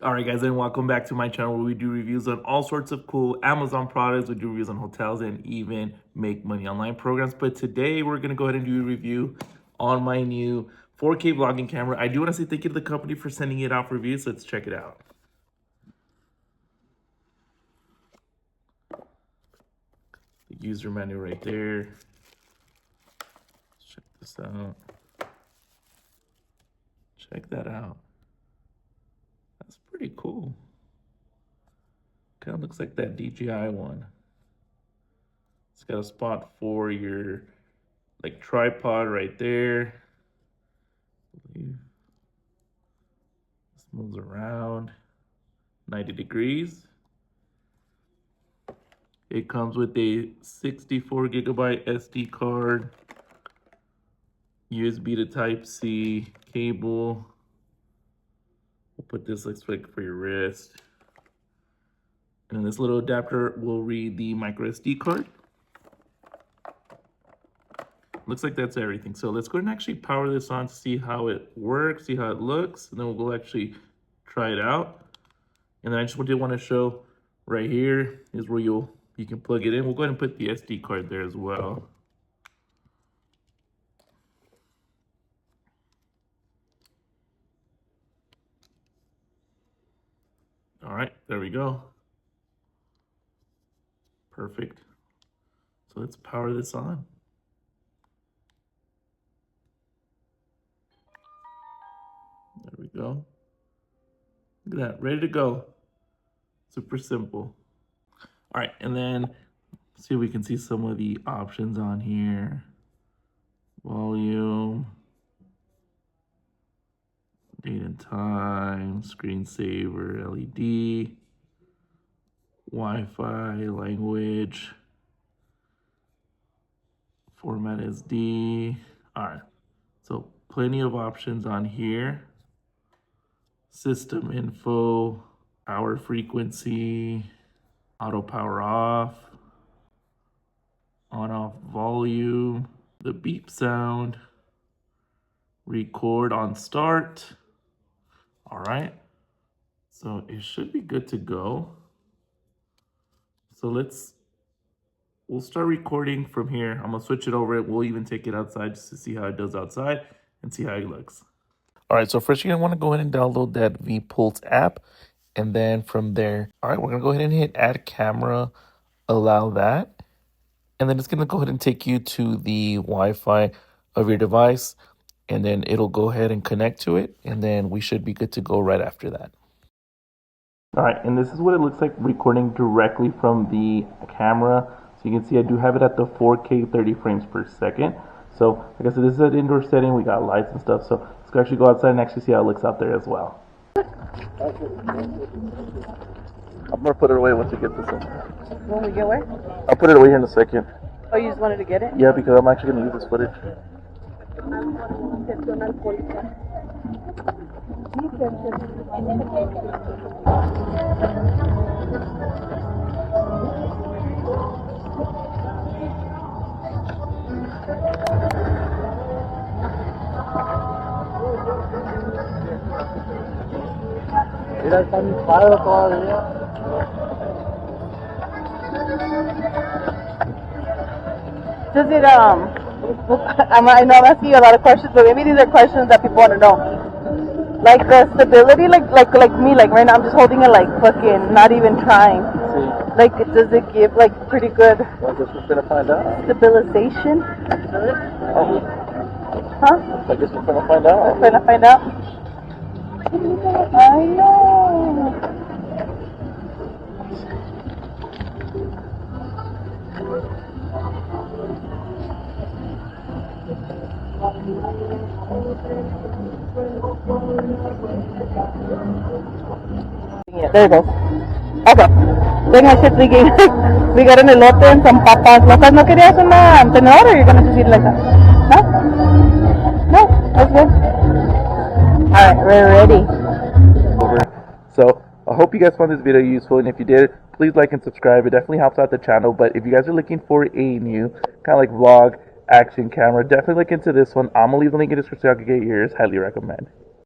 Alright guys, and welcome back to my channel where we do reviews on all sorts of cool Amazon products. We do reviews on hotels and even make money online programs. But today we're going to go ahead and do a review on my new 4K vlogging camera. I do want to say thank you to the company for sending it out for reviews, so let's check it out. The user manual right there. Let's check this out. Check that out. That's pretty cool. Kind of looks like that DJI one. It's got a spot for your like tripod right there. This moves around 90 degrees. It comes with a 64 gigabyte SD card, USB to Type-C cable. We'll put this, looks like, for your wrist. And then this little adapter will read the micro SD card. Looks like that's everything. So let's go ahead and actually power this on to see how it works, see how it looks, and then we'll go actually try it out. And then I just did want to show right here is where you can plug it in. We'll go ahead and put the SD card there as well. All right, there we go. Perfect. So let's power this on. There we go. Look at that, ready to go. Super simple. All right, and then see if we can see some of the options on here. Volume, date and time, screensaver, LED, Wi-Fi, language, format SD. All right, so plenty of options on here. System info, power frequency, auto power off, on off volume, the beep sound, record on start. All right, so it should be good to go. So we'll start recording from here. I'm gonna switch it over. We'll even take it outside just to see how it does outside and see how it looks. All right, so first you're gonna wanna go ahead and download that vPulse app. And then from there, all right, we're gonna go ahead and hit add camera, allow that. And then it's gonna go ahead and take you to the Wi-Fi of your device. And then it'll go ahead and connect to it. And then we should be good to go right after that. All right, and this is what it looks like recording directly from the camera. So you can see I do have it at the 4K 30 frames per second. So like I said, this is an indoor setting. We got lights and stuff. So let's actually go outside and actually see how it looks out there as well. I'm gonna put it away once we get this in. When we get where? I'll put it away here in a second. Oh, you just wanted to get it? Yeah, because I'm actually gonna use this footage. Mira, está mi padre todavía. Does it, I know I'm asking you a lot of questions, but maybe these are questions that people want to know. Like the stability, like me, like right now I'm just holding it like fucking, not even trying. See. Like, does it give like pretty good Well, I guess we're gonna find out. stabilization? Oh. Huh? I guess we're gonna find out. We're gonna find out. I know. Yeah, there it goes. Okay. Tengo este speaking. We got an elote and some papas. ¿Locas no querías una tenedor or you're gonna just eat it like that? No? No? That's good. Alright, we're ready. So I hope you guys found this video useful, and if you did, please like and subscribe. It definitely helps out the channel. But if you guys are looking for a new kind of like vlog action camera, definitely look into this one. I'm gonna leave the link in the description so you can get yours. Highly recommend.